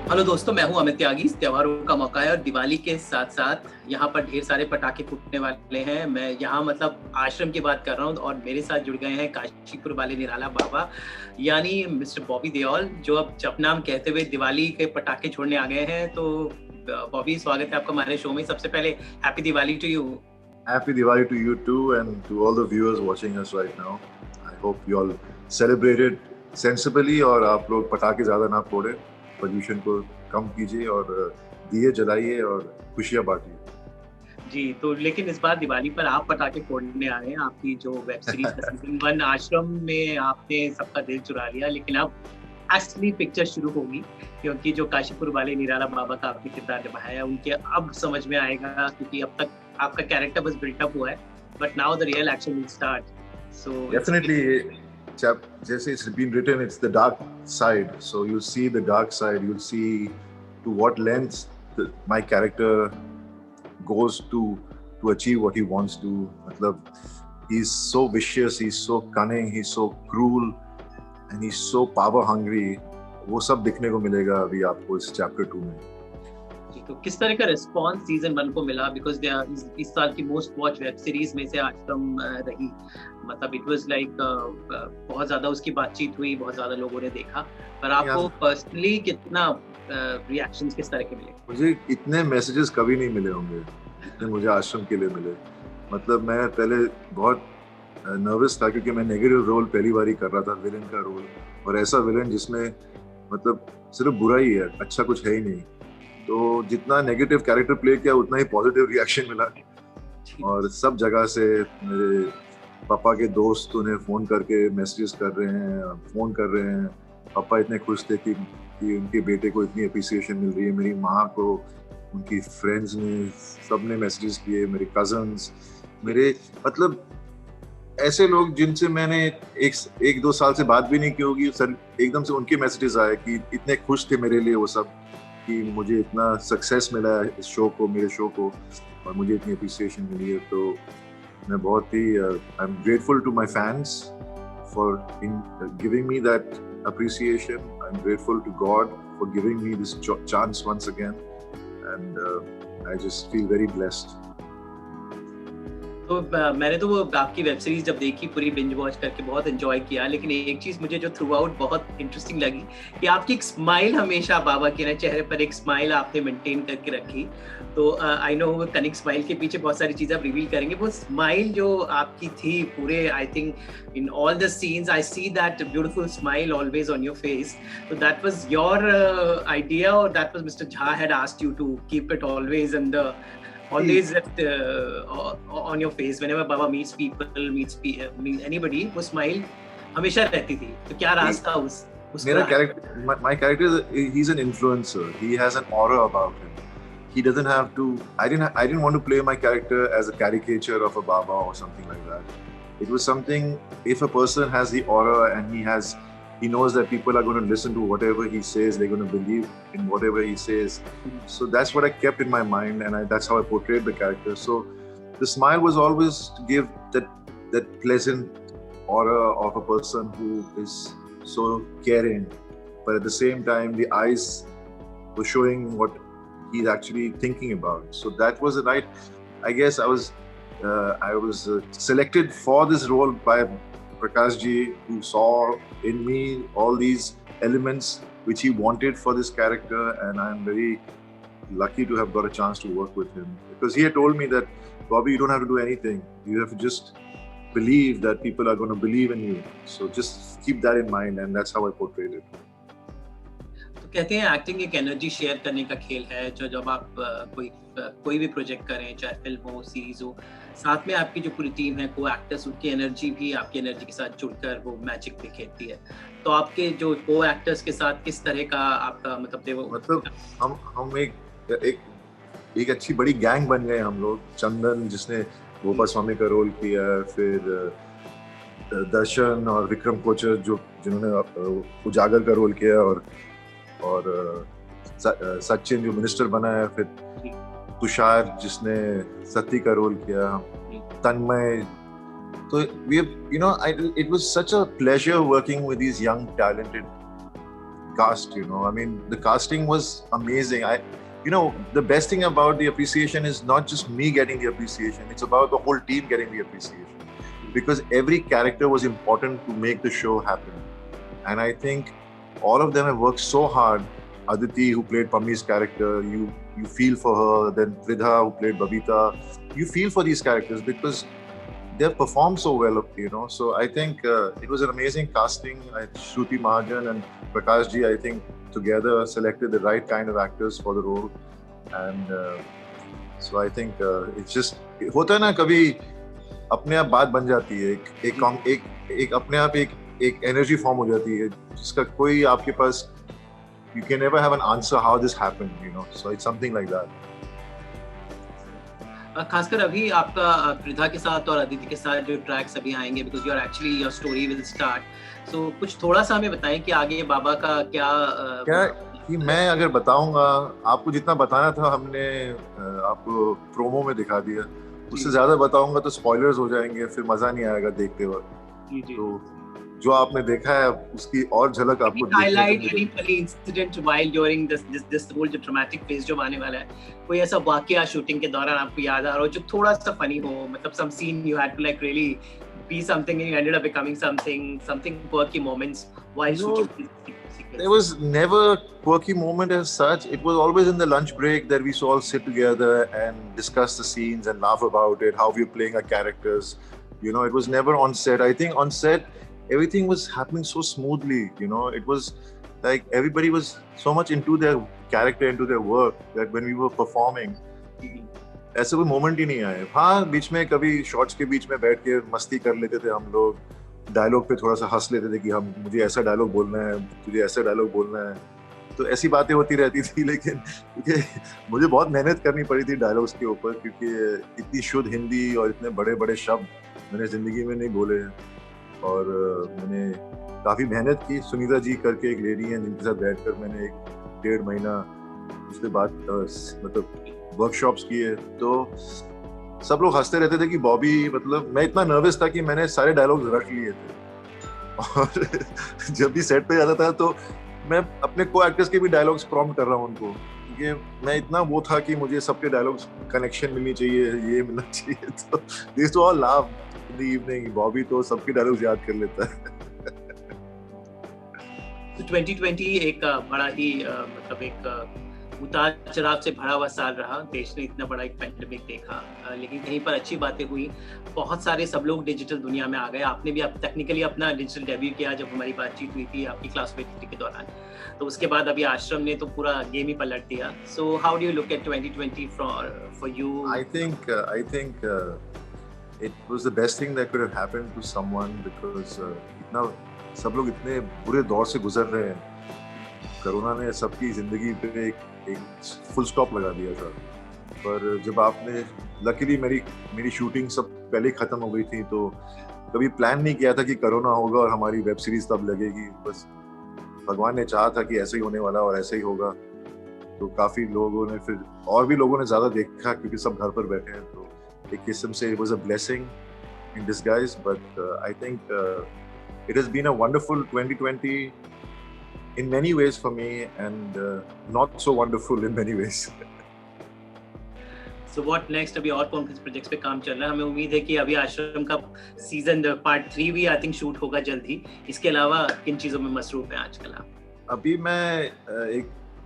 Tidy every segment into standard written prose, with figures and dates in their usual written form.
Hello दोस्तों, मैं हूं अमित त्यागी। त्योहारों का मौका है और दिवाली के साथ साथ यहाँ पर ढेर सारे पटाखे फूटने वाले हैं। मैं यहाँ मतलब आश्रम की बात कर रहा हूँ और मेरे साथ जुड़ गए हैं काशीपुर वाले निराला बाबा यानी मिस्टर बॉबी देओल, जो अब जपनाम कहते हुए दिवाली के पटाखे छोड़ने आ गए हैं। तो बॉबी, स्वागत है आपका हमारे शो में। सबसे पहले happy Diwali to you. Happy Diwali to you too, and to all the viewers watching us right now. I hope you all celebrated sensibly और आप लोग पटाखे ज़्यादा ना फोड़े, पोल्यूशन को कम कीजिए और दिए जलाइए और खुशियाँ बांटिए। जी, तो लेकिन इस बार दिवाली पर आप पटाखे फोड़ने आ रहे हैं। आपकी जो वेब सीरीज का सीजन 1 आश्रम में आपने सबका दिल चुरा लिया, लेकिन अब असली पिक्चर शुरू होगी, क्योंकि जो काशीपुर वाले निराला बाबा का आपने किरदार निभाया है, उनके अब समझ में आएगा, क्योंकि अब तक आपका कैरेक्टर बस बिल्टअप हुआ है, but now the real action will start. So Definitely, जैसे it's been written, it's the dark side. So you'll see the dark side. You'll see to what lengths my character goes to achieve what he wants to. मतलब he's so vicious, he's so cunning, he's so cruel, and he's so power hungry. वो सब दिखने को मिलेगा अभी आपको इस chapter 2 में। तो किस तरह का रिस्पॉन्स सीजन 1 को मिला? बिकॉज इस साल की मोस्ट वॉच वेब सीरीज में से आश्रम रही। मतलब इट वाज लाइक बहुत ज्यादा उसकी बातचीत हुई, बहुत ज्यादा लोगों ने देखा, पर आपको पर्सनली कितना रिएक्शंस किस तरह के मिले? मुझे इतने मैसेजेस कभी नहीं मिले होंगे जितने मुझे आश्रम के लिए मिले। मतलब मैं पहले बहुत नर्वस था क्योंकि मैं नेगेटिव रोल पहली बार ही कर रहा था, विलेन का रोल, और ऐसा विलेन जिसमें मतलब सिर्फ बुरा ही है, अच्छा कुछ है ही नहीं। तो जितना नेगेटिव कैरेक्टर प्ले किया उतना ही पॉजिटिव रिएक्शन मिला, और सब जगह से मेरे पापा के दोस्त उन्हें फ़ोन करके मैसेजेस कर रहे हैं, फ़ोन कर रहे हैं। पापा इतने खुश थे कि उनके बेटे को इतनी अप्रिसिएशन मिल रही है। मेरी माँ को, उनकी फ्रेंड्स ने, सब ने मैसेजेस किए, मेरे कज़न्स, मेरे मतलब ऐसे लोग जिनसे मैंने एक दो साल से बात भी नहीं की होगी, सर एकदम से उनके मैसेजेस आए कि इतने खुश थे मेरे लिए वो सब, कि मुझे इतना सक्सेस मिला है इस शो को, मेरे शो को, और मुझे इतनी अप्रिसिएशन मिली है। तो मैं बहुत ही I am grateful to my fans for giving me that appreciation. I'm grateful to God for giving me this chance once again, and I just feel very blessed. तो मैंने तो वो आपकी वेब सीरीज जब देखी, पूरी बिंज वॉच करके बहुत एंजॉय किया, लेकिन एक चीज मुझे जो थ्रू आउट बहुत इंटरेस्टिंग लगी कि आपकी एक स्माइल हमेशा बाबा के ना चेहरे पर एक स्माइल आपने मेंटेन करके रखी। तो आई नो वो कनिक स्माइल के पीछे बहुत सारी चीजें आप रिवील करेंगे। वो स्माइल जो आपकी थी पूरे, I think in all the scenes I see that beautiful smile always on your face. तो दैट वाज योर आइडिया और that was mister Jha had asked you to keep it always in the always on your face whenever Baba meets people, meets anybody, वो smile हमेशा रहती थी। तो क्या राज था उस मेरा character, my character, he's an influencer. He has an aura about him. He doesn't have to. I didn't want to play my character as a caricature of a Baba or something like that. It was something. If a person has the aura and he knows that people are going to listen to whatever he says, they're going to believe in whatever he says. So that's what I kept in my mind, and that's how I portrayed the character. So the smile was always to give that pleasant aura of a person who is so caring, but at the same time the eyes were showing what he's actually thinking about. So that was the right, I guess I was selected for this role by Prakash ji, who saw in me all these elements which he wanted for this character, and I'm very lucky to have got a chance to work with him, because he had told me that, Bobby, you don't have to do anything, you have to just believe that people are going to believe in you, so just keep that in mind, and that's how I portrayed it. तो कहते हैं acting एक energy share करने का खेल है, जो जब आप कोई भी प्रोजेक्ट करें, चाहे फिल्म हो, सीरीज हो, साथ में आपकी जो पूरी टीम है, को एक्टर्स, उनकी एनर्जी भी आपकी एनर्जी के साथ जुड़कर वो मैजिक दिखेती है। तो आपके जो को एक्टर्स के साथ किस तरह का आपका मतलब हम एक अच्छी बड़ी गैंग बन गए हम लोग। चंदन, जिसने गोपा स्वामी का रोल किया, फिर दर्शन और विक्रम कोचर जिन्होंने उजागर का रोल किया, और सचिन जो मिनिस्टर बना है, फिर तुषार जिसने सती का रोल किया, तन्मय। So it was such a pleasure working with these young talented cast, you know. I mean, the casting was amazing. The best thing about the appreciation is not just me getting the appreciation, it's about the whole team getting the appreciation. Because every character was important to make the show happen. And I think all of them have worked so hard. Aditi, who played Pammi's character, you feel for her. Then Vidha, who played Babita, you feel for these characters because they've performed so well, you know. So I think it was an amazing casting. Shruti Mahajan and Prakash ji, I think, together selected the right kind of actors for the role. And so I think it's just, होता है ना कभी अपने आप बात बन जाती है, एक अपने आप एक एनर्जी फॉर्म हो जाती है जिसका कोई आपके पास, you can never have an answer how this happened, you know. So it's something like that. खासकर अभी आपका त्रिधा के साथ और अदिति के साथ जो ट्रैक्स अभी आएंगे, because you are actually your story will start, so कुछ थोड़ा सा हमें बताएं कि आगे बाबा का क्या कि मैं अगर बताऊंगा आपको, जितना बताना था हमने आपको प्रोमो में दिखा दिया, उससे ज्यादा बताऊंगा तो स्पॉयलर्स हो जाएंगे, फिर मजा नहीं आएगा देखते वक्त। तो जो आपने देखा है उसकी और झलक आपको highlight any funny incident while during this whole जो ड्रामेटिक फेज जो आने वाला है, कोई ऐसा वाकया शूटिंग के दौरान आपको याद आ रहा हो जो थोड़ा सा फनी हो, मतलब some scene you had to like really be something and you ended up becoming something quirky moments while shooting? There was never a quirky moment as such. It was always in the lunch break that we all sit together and discuss the scenes and laugh about it, how we were playing our characters. You know, it was never on set. I think on set everything was happening so smoothly, you know. It was like everybody was so much into their character, into their work, that when we were performing, ऐसा कोई moment ही नहीं आए। हाँ, बीच में कभी shots के बीच में बैठ के मस्ती कर लेते थे हम लोग, डायलॉग पे थोड़ा सा हंस लेते थे कि हम मुझे ऐसा डायलॉग बोलना है, तुझे ऐसा डायलॉग बोलना है, तो ऐसी बातें होती रहती थी। लेकिन क्योंकि मुझे बहुत मेहनत करनी पड़ी थी डायलॉग्स के ऊपर, क्योंकि इतनी शुद्ध हिंदी और इतने बड़े बड़े शब्द मैंने ज़िंदगी में नहीं बोले हैं। और मैंने काफ़ी मेहनत की। सुनीता जी करके एक लेडी हैं जिनके साथ बैठकर मैंने 1.5 महीना उसके बाद मतलब वर्कशॉप्स किए। तो सब लोग हंसते रहते थे कि बॉबी, मतलब मैं इतना नर्वस था कि मैंने सारे डायलॉग्स रख लिए थे। और जब भी सेट पे जाता था तो मैं अपने को एक्टर्स के भी डायलॉग्स प्रॉम्प्ट कर रहा हूँ उनको, क्योंकि मैं इतना वो था कि मुझे सबके डायलॉग्स कनेक्शन मिलनी चाहिए, ये मिलना चाहिए। तो this to all laugh in the evening, Bobby तो सबके डायलॉग्स याद कर लेता है। तो 2020 एक बड़ा ही मतलब एक उतार चढ़ाव से भरा हुआ साल रहा। देश ने इतना बड़ा एक पैंडेमिक देखा, लेकिन कहीं पर अच्छी बातें हुई। बहुत सारे सब लोग डिजिटल दुनिया में आ गए। आपने भी टेक्निकली अपना डिजिटल डेब्यू किया जब हमारी बातचीत हुई थी आपकी क्लास 83 के दौरान। तो उसके बाद अभी आश्रम ने तो पूरा गेम ही पलट दिया। So how do you look at 2020 for you? I think it was the best thing that could have happened to someone, because इतना सब लोग इतने बुरे दौर से गुजर रहे हैं। कोरोना ने सबकी जिंदगी पे एक फुल स्टॉप लगा दिया था। पर जब आपने, लकीली मेरी शूटिंग सब पहले ही खत्म हो गई थी, तो कभी प्लान नहीं किया था कि कोरोना होगा और हमारी वेब सीरीज तब लगेगी। बस भगवान ने चाहा था कि ऐसे ही होने वाला और ऐसे ही होगा। तो काफ़ी लोगों ने, फिर और भी लोगों ने ज़्यादा देखा क्योंकि सब घर पर बैठे हैं। तो एक किस्म से it was a blessing in disguise, but I think it has been a wonderful 2020 in many ways for me, and not so wonderful in many ways. So what next? अभी और कौन किस प्रोजेक्ट्स पे काम चल रहा है? हमें उम्मीद है कि अभी आश्रम का सीजन पार्ट 3 भी आई थिंक शूट होगा जल्द ही। इसके अलावा किन चीज़ों में मसरूफ हैं आजकल आप? अभी मैं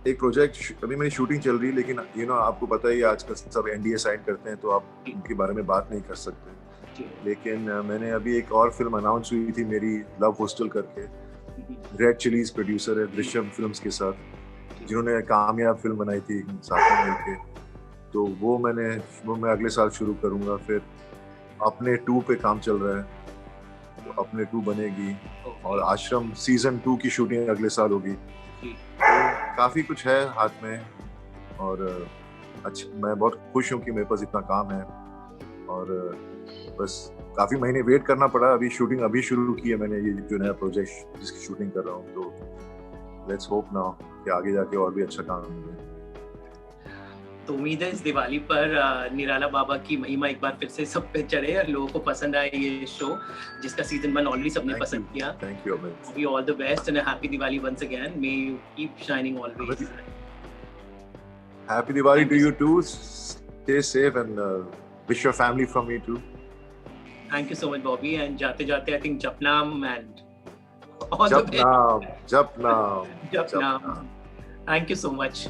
एक प्रोजेक्ट, अभी मेरी शूटिंग चल रही है, लेकिन यू नो आपको पता ही आजकल सब NDA साइन करते हैं, तो आप उनके बारे में बात नहीं कर सकते। लेकिन मैंने अभी एक और फिल्म अनाउंस हुई थी मेरी, लव हॉस्टल करके। रेड चिलीज प्रोड्यूसर है दृश्यम फिल्म्स के साथ, जिन्होंने कामयाब फिल्म बनाई थी साथ में मिलके। तो वो मैं अगले साल शुरू करूँगा। फिर अपने 2 पे काम चल रहा है, तो अपने 2 बनेगी। और आश्रम सीजन 2 की शूटिंग अगले साल होगी। तो काफ़ी कुछ है हाथ में, और अच्छा, मैं बहुत खुश हूँ कि मेरे पास इतना काम है। और बस काफ़ी महीने वेट करना पड़ा। अभी शूटिंग अभी शुरू की है मैंने, ये जो नया प्रोजेक्ट जिसकी शूटिंग कर रहा हूँ। तो लेट्स होप नाउ कि आगे जाके और भी अच्छा काम मिले। तो उम्मीद है इस दिवाली पर निराला बाबा की महिमा एक बार फिर से सब पे चढ़े और लोगों को पसंद आए ये शो, जिसका सीजन 1 ऑलरेडी सबने पसंद किया। Thank you, Amit. Bobby, all the best and a happy Diwali once again. May you keep shining always. Happy Diwali Thank to you. you too. Stay safe and wish your family from me too. Thank you so much, Bobby. And जाते जाते I think Japnam and all the best. Japnam. Japnam. Thank you so much.